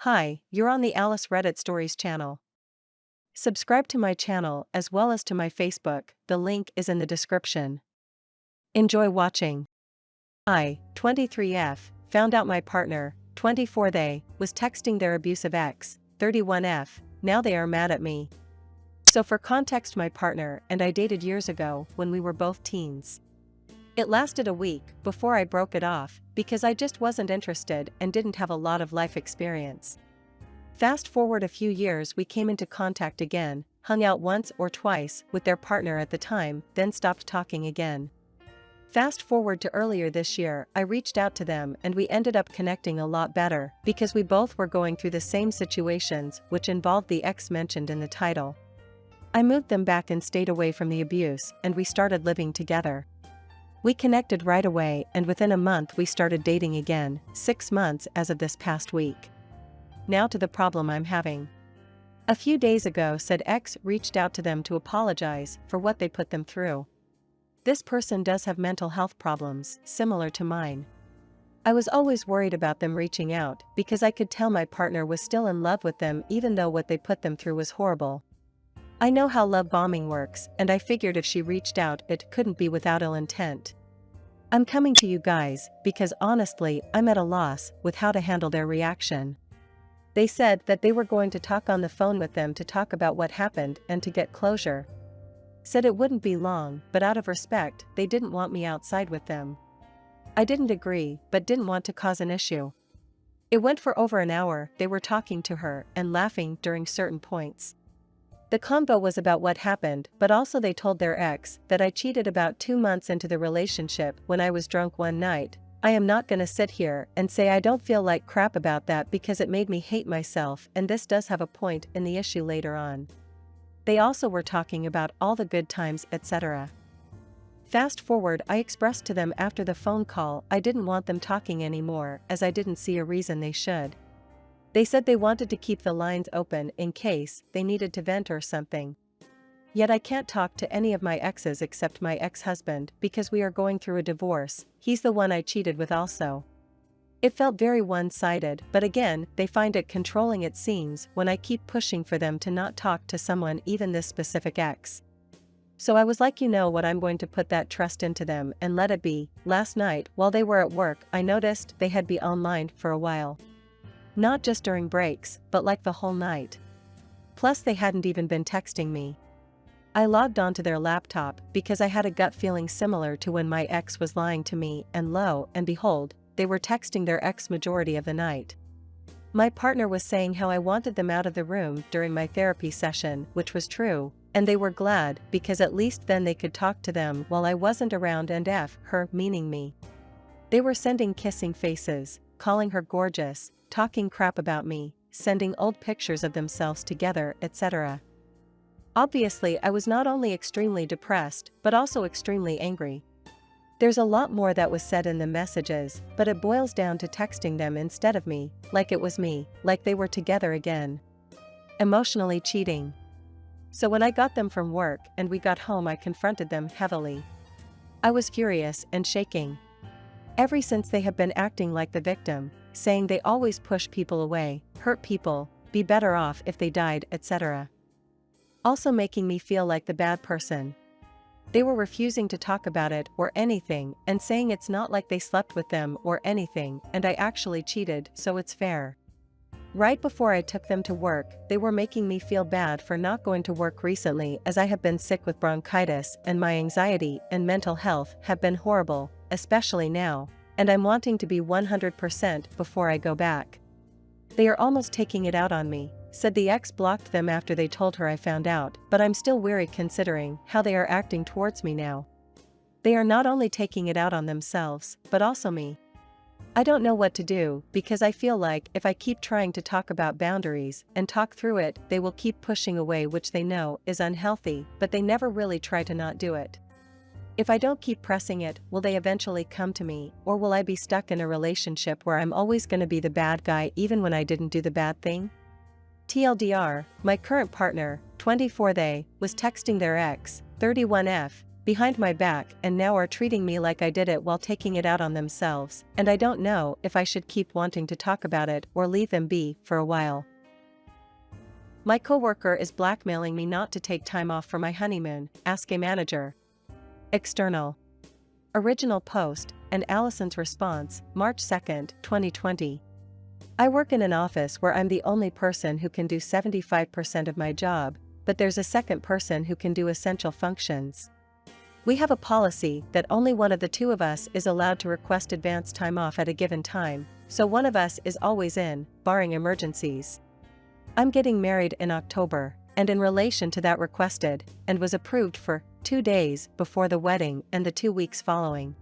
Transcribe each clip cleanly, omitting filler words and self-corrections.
Hi, you're on the Alice Reddit Stories channel. Subscribe to my channel as well as to my Facebook, the link is in the description. Enjoy watching. I, 23F, found out my partner, 24 they, was texting their abusive ex, 31F, now they are mad at me. So for context, my partner and I dated years ago when we were both teens. It lasted a week before I broke it off because I just wasn't interested and didn't have a lot of life experience. Fast forward a few years, we came into contact again, hung out once or twice with their partner at the time, then stopped talking again. Fast forward to earlier this year, I reached out to them and we ended up connecting a lot better because we both were going through the same situations which involved the ex mentioned in the title. I moved them back and stayed away from the abuse and we started living together. We connected right away and within a month we started dating again, 6 months as of this past week. Now to the problem I'm having. A few days ago, said ex reached out to them to apologize for what they put them through. This person does have mental health problems, similar to mine. I was always worried about them reaching out because I could tell my partner was still in love with them even though what they put them through was horrible. I know how love bombing works and I figured if she reached out it couldn't be without ill intent. I'm coming to you guys because honestly I'm at a loss with how to handle their reaction. They said that they were going to talk on the phone with them to talk about what happened and to get closure. Said it wouldn't be long, but out of respect, they didn't want me outside with them. I didn't agree, but didn't want to cause an issue. It went for over an hour, they were talking to her and laughing during certain points. The convo was about what happened, but also they told their ex that I cheated about 2 months into the relationship when I was drunk one night. I am not gonna sit here and say I don't feel like crap about that because it made me hate myself, and this does have a point in the issue later on. They also were talking about all the good times, etc. Fast forward, I expressed to them after the phone call I didn't want them talking anymore as I didn't see a reason they should. They said they wanted to keep the lines open in case they needed to vent or something. Yet I can't talk to any of my exes except my ex-husband because we are going through a divorce. He's the one I cheated with also. It felt very one-sided, but again, they find it controlling it seems when I keep pushing for them to not talk to someone, even this specific ex. So I was like, you know what, I'm going to put that trust into them and let it be. Last night, while they were at work, I noticed they had been online for a while. Not just during breaks, but like the whole night. Plus they hadn't even been texting me. I logged onto their laptop because I had a gut feeling similar to when my ex was lying to me, and lo and behold, they were texting their ex majority of the night. My partner was saying how I wanted them out of the room during my therapy session, which was true, and they were glad because at least then they could talk to them while I wasn't around, and her, meaning me. They were sending kissing faces, calling her gorgeous, talking crap about me, sending old pictures of themselves together, etc. Obviously, I was not only extremely depressed, but also extremely angry. There's a lot more that was said in the messages, but it boils down to texting them instead of me, like it was me, like they were together again. Emotionally cheating. So when I got them from work and we got home, I confronted them heavily. I was furious and shaking. Ever since they have been acting like the victim, saying they always push people away, hurt people, be better off if they died, etc. Also making me feel like the bad person. They were refusing to talk about it or anything and saying it's not like they slept with them or anything, and I actually cheated, so it's fair. Right before I took them to work, they were making me feel bad for not going to work recently as I have been sick with bronchitis and my anxiety and mental health have been horrible, especially now, and I'm wanting to be 100% before I go back. They are almost taking it out on me, said the ex blocked them after they told her I found out, but I'm still weary considering how they are acting towards me now. They are not only taking it out on themselves, but also me. I don't know what to do because I feel like if I keep trying to talk about boundaries and talk through it, they will keep pushing away, which they know is unhealthy, but they never really try to not do it. If I don't keep pressing it, will they eventually come to me, or will I be stuck in a relationship where I'm always going to be the bad guy even when I didn't do the bad thing? TLDR, my current partner, 24 they, was texting their ex, 31F, behind my back and now are treating me like I did it while taking it out on themselves, and I don't know if I should keep wanting to talk about it or leave them be for a while. My coworker is blackmailing me not to take time off for my honeymoon, ask a manager. External. Original post, and Allison's response, March 2, 2020. I work in an office where I'm the only person who can do 75% of my job, but there's a second person who can do essential functions. We have a policy that only one of the two of us is allowed to request advance time off at a given time, so one of us is always in, barring emergencies. I'm getting married in October, and in relation to that requested, and was approved for 2 days before the wedding and the 2 weeks following.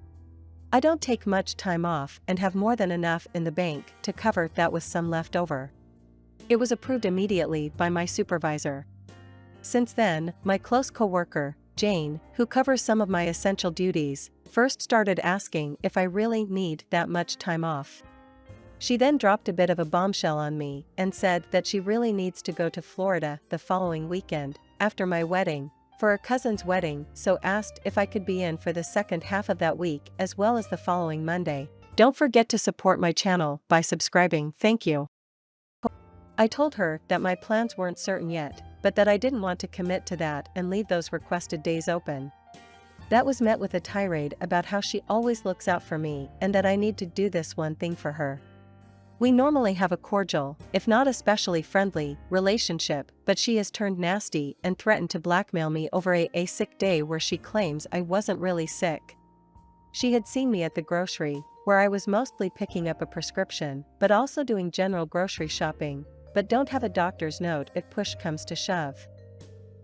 I don't take much time off and have more than enough in the bank to cover that with some left over. It was approved immediately by my supervisor. Since then, my close coworker, Jane, who covers some of my essential duties, first started asking if I really need that much time off. She then dropped a bit of a bombshell on me and said that she really needs to go to Florida the following weekend, after my wedding, for a cousin's wedding, so asked if I could be in for the second half of that week as well as the following Monday. Don't forget to support my channel by subscribing, thank you. I told her that my plans weren't certain yet, but that I didn't want to commit to that and leave those requested days open. That was met with a tirade about how she always looks out for me and that I need to do this one thing for her. We normally have a cordial, if not especially friendly, relationship, but she has turned nasty and threatened to blackmail me over a sick day where she claims I wasn't really sick. She had seen me at the grocery, where I was mostly picking up a prescription, but also doing general grocery shopping, but don't have a doctor's note if push comes to shove.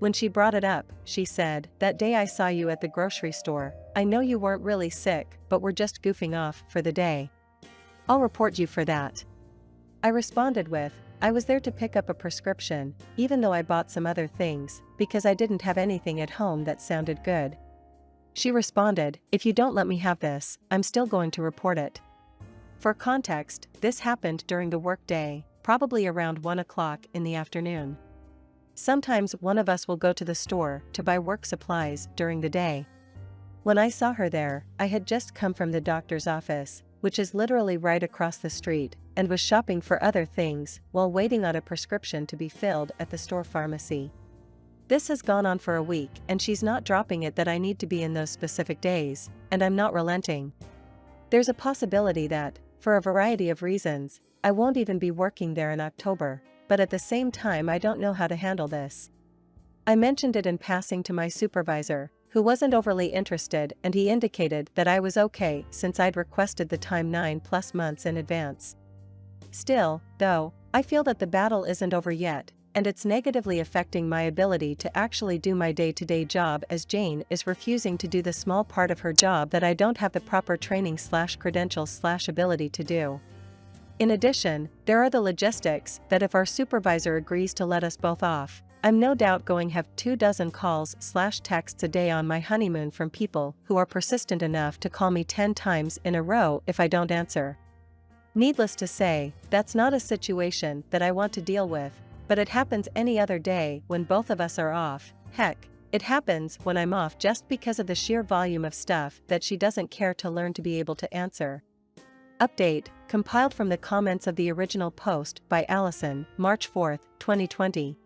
When she brought it up, she said, "That day I saw you at the grocery store, I know you weren't really sick, but were just goofing off for the day. I'll report you for that." I responded with, "I was there to pick up a prescription, even though I bought some other things, because I didn't have anything at home that sounded good." She responded, "If you don't let me have this, I'm still going to report it." For context, this happened during the workday, probably around 1 o'clock in the afternoon. Sometimes one of us will go to the store to buy work supplies during the day. When I saw her there, I had just come from the doctor's office, which is literally right across the street, and was shopping for other things while waiting on a prescription to be filled at the store pharmacy. This has gone on for a week and she's not dropping it that I need to be in those specific days, and I'm not relenting. There's a possibility that, for a variety of reasons, I won't even be working there in October, but at the same time I don't know how to handle this. I mentioned it in passing to my supervisor, who wasn't overly interested, and he indicated that I was okay since I'd requested the time 9+ months in advance. Still, though, I feel that the battle isn't over yet, and it's negatively affecting my ability to actually do my day-to-day job, as Jane is refusing to do the small part of her job that I don't have the proper training/credentials/ability to do. In addition, there are the logistics that if our supervisor agrees to let us both off, I'm no doubt going to have 24 calls/texts a day on my honeymoon from people who are persistent enough to call me 10 times in a row if I don't answer. Needless to say, that's not a situation that I want to deal with, but it happens any other day when both of us are off. Heck, it happens when I'm off just because of the sheer volume of stuff that she doesn't care to learn to be able to answer. Update, compiled from the comments of the original post by Allison, March 4, 2020.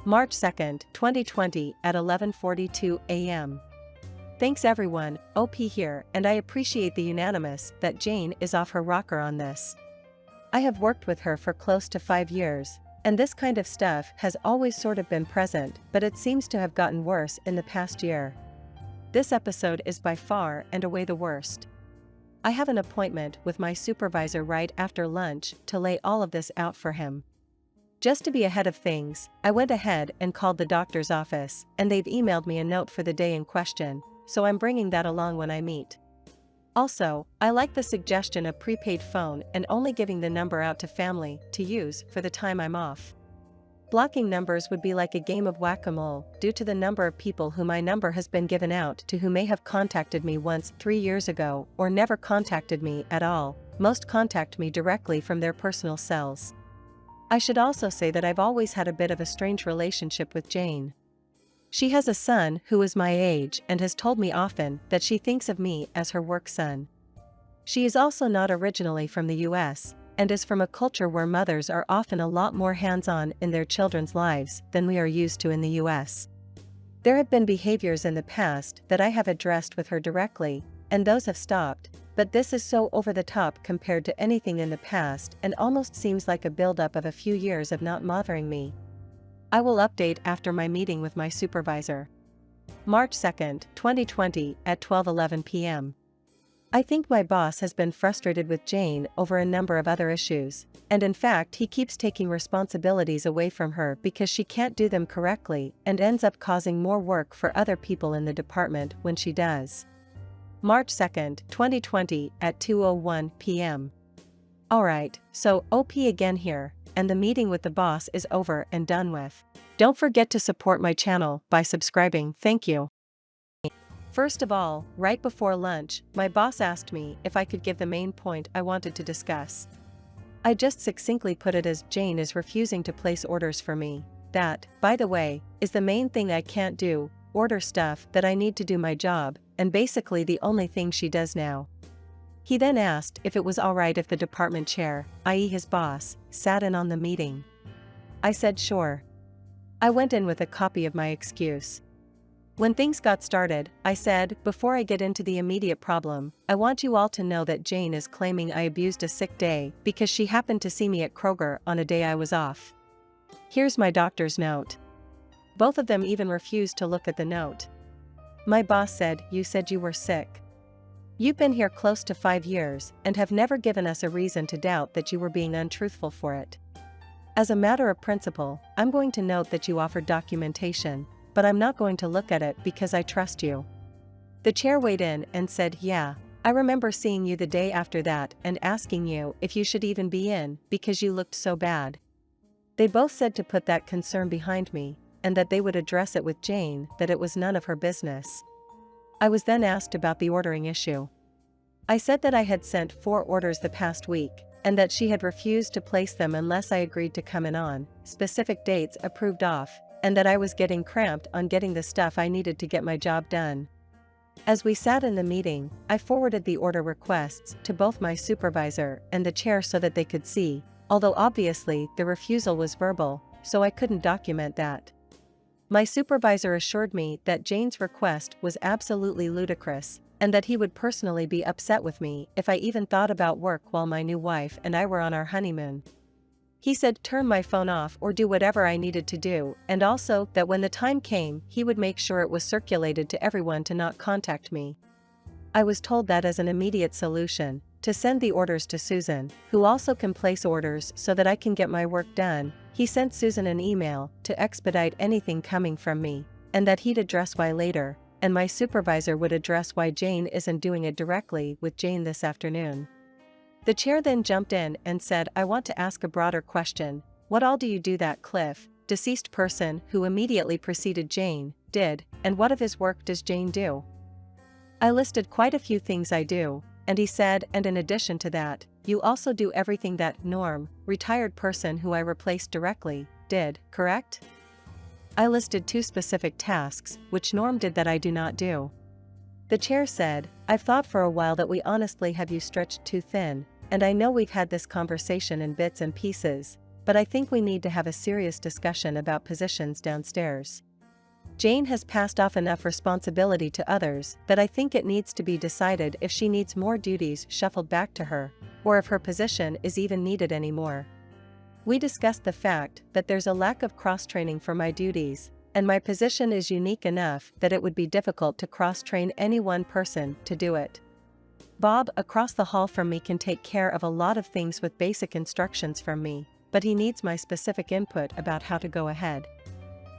March 2, 2020 at 11:42 a.m. Thanks everyone, OP here, and I appreciate the unanimous that Jane is off her rocker on this. I have worked with her for close to 5 years, and this kind of stuff has always sort of been present, but it seems to have gotten worse in the past year. This episode is by far and away the worst. I have an appointment with my supervisor right after lunch to lay all of this out for him. Just to be ahead of things, I went ahead and called the doctor's office, and they've emailed me a note for the day in question, so I'm bringing that along when I meet. Also, I like the suggestion of prepaid phone and only giving the number out to family to use for the time I'm off. Blocking numbers would be like a game of whack-a-mole due to the number of people who my number has been given out to who may have contacted me once 3 years ago or never contacted me at all. Most contact me directly from their personal cells. I should also say that I've always had a bit of a strange relationship with Jane. She has a son who is my age and has told me often that she thinks of me as her work son. She is also not originally from the US, and is from a culture where mothers are often a lot more hands-on in their children's lives than we are used to in the US. There have been behaviors in the past that I have addressed with her directly, and those have stopped, but this is so over the top compared to anything in the past and almost seems like a buildup of a few years of not bothering me. I will update after my meeting with my supervisor. March 2, 2020 at 12:11 p.m. I think my boss has been frustrated with Jane over a number of other issues, and in fact he keeps taking responsibilities away from her because she can't do them correctly and ends up causing more work for other people in the department when she does. March 2, 2020 at 2:01 p.m. Alright, so OP again here, and the meeting with the boss is over and done with. Don't forget to support my channel by subscribing, thank you. First of all, right before lunch, my boss asked me if I could give the main point I wanted to discuss. I just succinctly put it as Jane is refusing to place orders for me. That, by the way, is the main thing I can't do, order stuff that I need to do my job, and basically the only thing she does now. He then asked if it was alright if the department chair, i.e. his boss, sat in on the meeting. I said sure. I went in with a copy of my excuse. When things got started, I said, before I get into the immediate problem, I want you all to know that Jane is claiming I abused a sick day because she happened to see me at Kroger on a day I was off. Here's my doctor's note. Both of them even refused to look at the note. My boss said, "You said you were sick. You've been here close to 5 years and have never given us a reason to doubt that you were being untruthful for it. As a matter of principle, I'm going to note that you offered documentation, but I'm not going to look at it because I trust you." The chair weighed in and said, "Yeah, I remember seeing you the day after that and asking you if you should even be in because you looked so bad." They both said to put that concern behind me, and that they would address it with Jane, that it was none of her business. I was then asked about the ordering issue. I said that I had sent 4 orders the past week, and that she had refused to place them unless I agreed to come in on specific dates approved off, and that I was getting cramped on getting the stuff I needed to get my job done. As we sat in the meeting, I forwarded the order requests to both my supervisor and the chair so that they could see, although obviously the refusal was verbal, so I couldn't document that. My supervisor assured me that Jane's request was absolutely ludicrous, and that he would personally be upset with me if I even thought about work while my new wife and I were on our honeymoon. He said turn my phone off or do whatever I needed to do, and also that when the time came he would make sure it was circulated to everyone to not contact me. I was told that as an immediate solution, to send the orders to Susan, who also can place orders so that I can get my work done. He sent Susan an email to expedite anything coming from me, and that he'd address why later, and my supervisor would address why Jane isn't doing it directly with Jane this afternoon. The chair then jumped in and said, "I want to ask a broader question. What all do you do that Cliff, deceased person who immediately preceded Jane, did, and what of his work does Jane do?" I listed quite a few things I do, and he said, "And in addition to that, you also do everything that Norm, retired person who I replaced directly, did, correct?" I listed 2 specific tasks, which Norm did that I do not do. The chair said, "I've thought for a while that we honestly have you stretched too thin, and I know we've had this conversation in bits and pieces, but I think we need to have a serious discussion about positions downstairs. Jane has passed off enough responsibility to others that I think it needs to be decided if she needs more duties shuffled back to her, or if her position is even needed anymore. We discussed the fact that there's a lack of cross-training for my duties, and my position is unique enough that it would be difficult to cross-train any one person to do it. Bob across the hall from me can take care of a lot of things with basic instructions from me, but he needs my specific input about how to go ahead.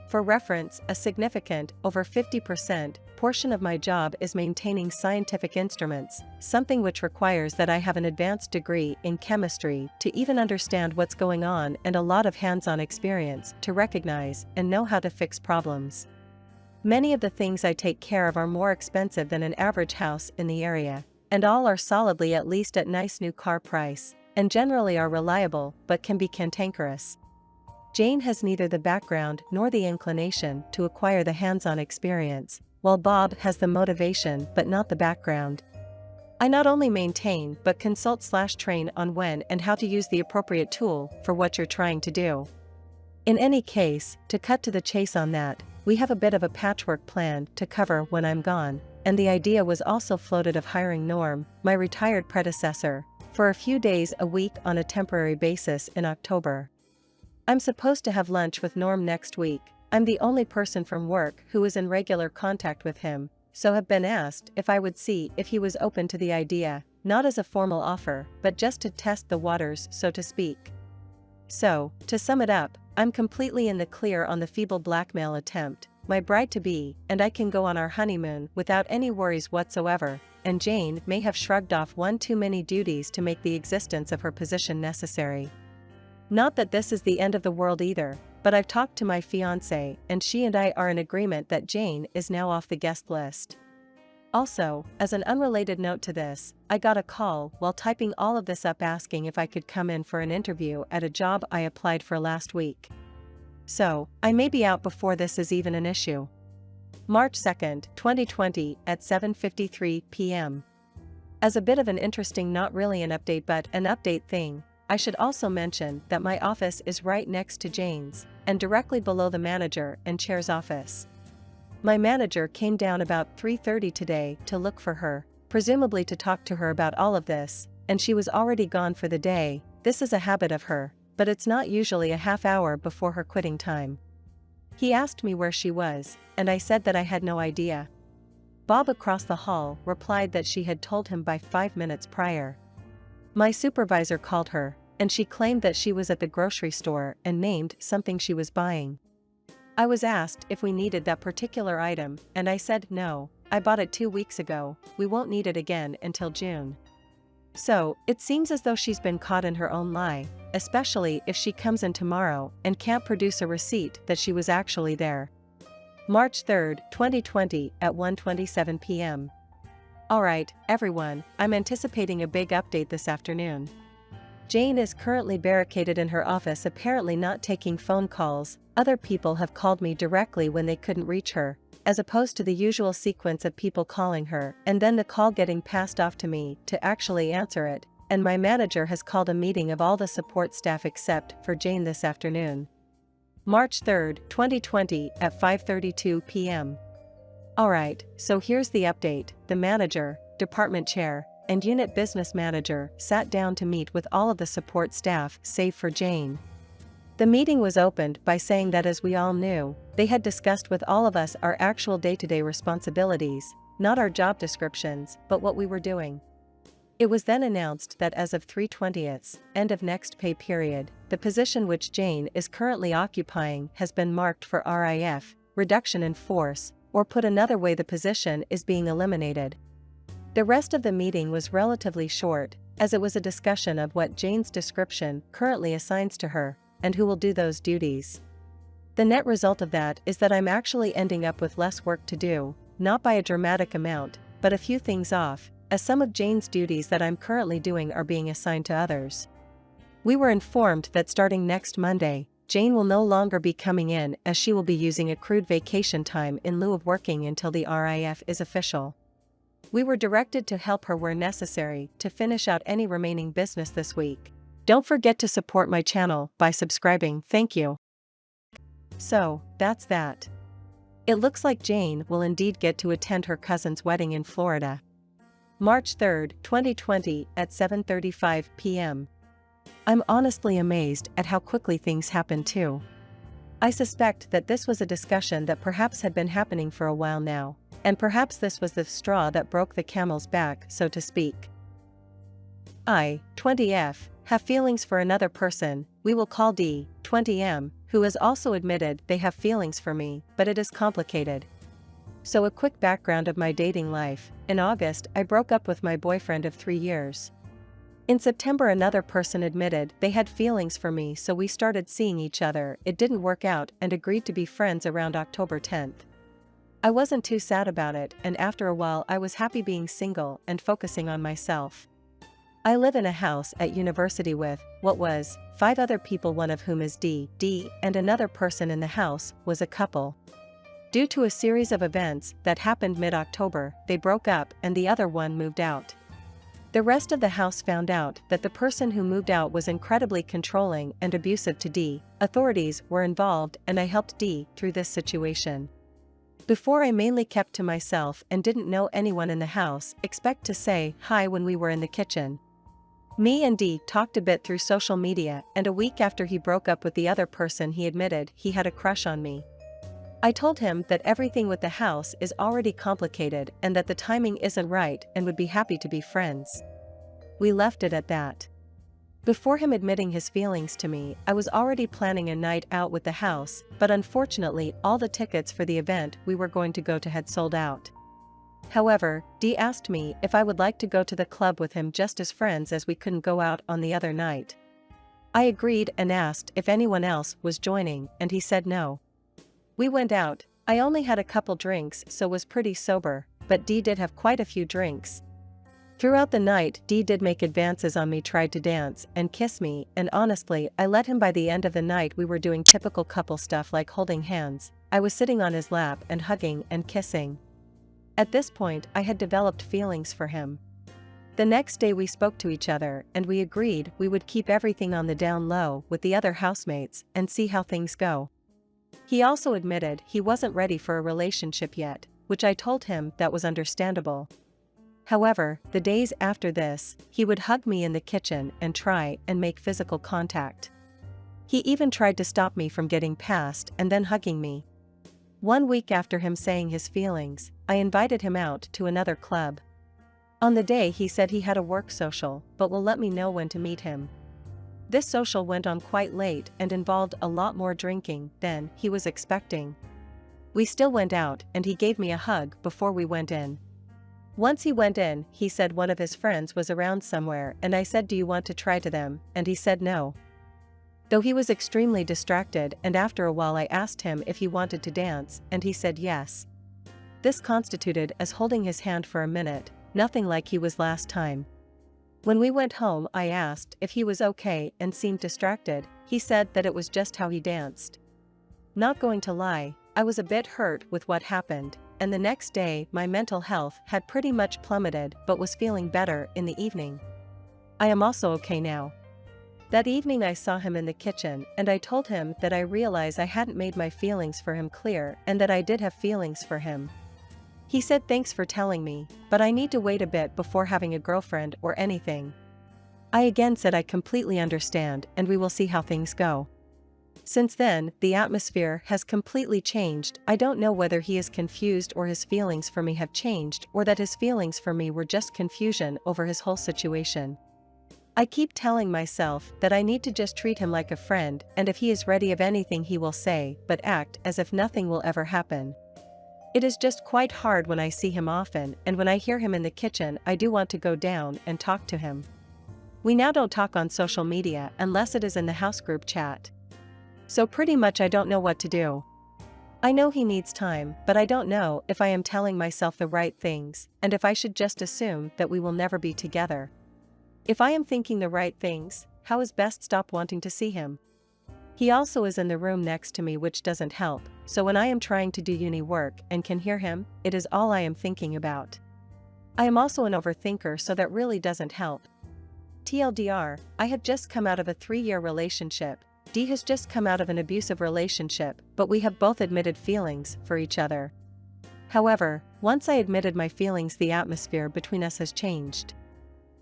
For reference, a significant, over 50%, portion of my job is maintaining scientific instruments, something which requires that I have an advanced degree in chemistry to even understand what's going on and a lot of hands-on experience to recognize and know how to fix problems. Many of the things I take care of are more expensive than an average house in the area, and all are solidly at least at nice new car price, and generally are reliable but can be cantankerous. Jane has neither the background nor the inclination to acquire the hands-on experience, while Bob has the motivation but not the background. I not only maintain but consult/train on when and how to use the appropriate tool for what you're trying to do. In any case, to cut to the chase on that, we have a bit of a patchwork plan to cover when I'm gone, and the idea was also floated of hiring Norm, my retired predecessor, for a few days a week on a temporary basis in October. I'm supposed to have lunch with Norm next week. I'm the only person from work who is in regular contact with him, so have been asked if I would see if he was open to the idea, not as a formal offer, but just to test the waters, so to speak. So, to sum it up, I'm completely in the clear on the feeble blackmail attempt, my bride-to-be, and I can go on our honeymoon without any worries whatsoever, and Jane may have shrugged off one too many duties to make the existence of her position necessary. Not that this is the end of the world either, but I've talked to my fiancé and she and I are in agreement that Jane is now off the guest list. Also, as an unrelated note to this, I got a call while typing all of this up asking if I could come in for an interview at a job I applied for last week. So, I may be out before this is even an issue. March 2nd, 2020 at 7:53 p.m. As a bit of an interesting, not really an update but an update thing, I should also mention that my office is right next to Jane's, and directly below the manager and chair's office. My manager came down about 3:30 today to look for her, presumably to talk to her about all of this, and she was already gone for the day. This is a habit of her, but it's not usually a half hour before her quitting time. He asked me where she was, and I said that I had no idea. Bob across the hall replied that she had told him by 5 minutes prior. My supervisor called her, and she claimed that she was at the grocery store and named something she was buying. I was asked if we needed that particular item, and I said no, I bought it 2 weeks ago, we won't need it again until June. So, it seems as though she's been caught in her own lie, especially if she comes in tomorrow and can't produce a receipt that she was actually there. March 3rd, 2020 at 1:27 p.m. Alright, everyone, I'm anticipating a big update this afternoon. Jane is currently barricaded in her office, apparently not taking phone calls. Other people have called me directly when they couldn't reach her, as opposed to the usual sequence of people calling her and then the call getting passed off to me to actually answer it, and my manager has called a meeting of all the support staff except for Jane this afternoon. March 3rd, 2020 at 5:32 p.m. Alright, so here's the update. The manager, department chair, and unit business manager sat down to meet with all of the support staff save for Jane. The meeting was opened by saying that as we all knew, they had discussed with all of us our actual day-to-day responsibilities, not our job descriptions, but what we were doing. It was then announced that as of 3/20, end of next pay period, the position which Jane is currently occupying has been marked for RIF, reduction in force, or put another way, the position is being eliminated. The rest of the meeting was relatively short, as it was a discussion of what Jane's description currently assigns to her, and who will do those duties. The net result of that is that I'm actually ending up with less work to do, not by a dramatic amount, but a few things off, as some of Jane's duties that I'm currently doing are being assigned to others. We were informed that starting next Monday, Jane will no longer be coming in, as she will be using accrued vacation time in lieu of working until the RIF is official. We were directed to help her where necessary to finish out any remaining business this week. Don't forget to support my channel by subscribing, thank you. So, that's that. It looks like Jane will indeed get to attend her cousin's wedding in Florida. March 3rd, 2020 at 7:35 p.m. I'm honestly amazed at how quickly things happen too. I suspect that this was a discussion that perhaps had been happening for a while now, and perhaps this was the straw that broke the camel's back, so to speak. I, 20F, have feelings for another person, we will call D, 20M, who has also admitted they have feelings for me, but it is complicated. So a quick background of my dating life. In August, I broke up with my boyfriend of 3 years. In September, another person admitted they had feelings for me, so we started seeing each other. It didn't work out and agreed to be friends around October 10th. I wasn't too sad about it, and after a while I was happy being single and focusing on myself. I live in a house at university with, what was, 5 other people, one of whom is D, and another person in the house was a couple. Due to a series of events that happened mid-October, they broke up and the other one moved out. The rest of the house found out that the person who moved out was incredibly controlling and abusive to D. Authorities were involved and I helped D through this situation. Before, I mainly kept to myself and didn't know anyone in the house except to say hi when we were in the kitchen. Me and D talked a bit through social media, and a week after he broke up with the other person, he admitted he had a crush on me. I told him that everything with the house is already complicated and that the timing isn't right and would be happy to be friends. We left it at that. Before him admitting his feelings to me, I was already planning a night out with the house, but unfortunately all the tickets for the event we were going to go to had sold out. However, D asked me if I would like to go to the club with him just as friends, as we couldn't go out on the other night. I agreed and asked if anyone else was joining, and he said no. We went out. I only had a couple drinks, so was pretty sober, but D did have quite a few drinks. Throughout the night, D did make advances on me, tried to dance and kiss me, and honestly, I let him. By the end of the night, we were doing typical couple stuff like holding hands. I was sitting on his lap and hugging and kissing. At this point, I had developed feelings for him. The next day we spoke to each other and we agreed we would keep everything on the down low with the other housemates and see how things go. He also admitted he wasn't ready for a relationship yet, which I told him that was understandable. However, the days after this, he would hug me in the kitchen and try and make physical contact. He even tried to stop me from getting past and then hugging me. 1 week after him saying his feelings, I invited him out to another club. On the day he said he had a work social, but will let me know when to meet him. This social went on quite late and involved a lot more drinking than he was expecting. We still went out and he gave me a hug before we went in. Once he went in, he said one of his friends was around somewhere and I said, "Do you want to try to them?" And he said no. Though he was extremely distracted, and after a while I asked him if he wanted to dance and he said yes. This constituted as holding his hand for a minute, nothing like he was last time. When we went home, I asked if he was okay and seemed distracted. He said that it was just how he danced. Not going to lie, I was a bit hurt with what happened, and the next day my mental health had pretty much plummeted but was feeling better in the evening. I am also okay now. That evening I saw him in the kitchen and I told him that I realized I hadn't made my feelings for him clear and that I did have feelings for him. He said thanks for telling me, but I need to wait a bit before having a girlfriend or anything. I again said I completely understand and we will see how things go. Since then, the atmosphere has completely changed. I don't know whether he is confused or his feelings for me have changed, or that his feelings for me were just confusion over his whole situation. I keep telling myself that I need to just treat him like a friend, and if he is ready of anything he will say, but act as if nothing will ever happen. It is just quite hard when I see him often, and when I hear him in the kitchen I do want to go down and talk to him. We now don't talk on social media unless it is in the house group chat. So pretty much I don't know what to do. I know he needs time, but I don't know if I am telling myself the right things, and if I should just assume that we will never be together. If I am thinking the right things, how is best stop wanting to see him? He also is in the room next to me, which doesn't help, so when I am trying to do uni work and can hear him, it is all I am thinking about. I am also an overthinker, so that really doesn't help. TLDR, I have just come out of a 3-year relationship. D has just come out of an abusive relationship, but we have both admitted feelings for each other. However, once I admitted my feelings, the atmosphere between us has changed.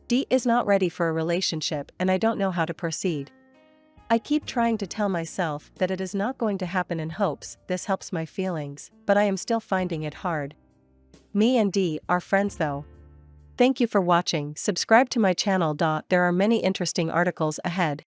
D is not ready for a relationship and I don't know how to proceed. I keep trying to tell myself that it is not going to happen in hopes this helps my feelings, but I am still finding it hard. Me and D are friends though. Thank you for watching. Subscribe to my channel. There are many interesting articles ahead.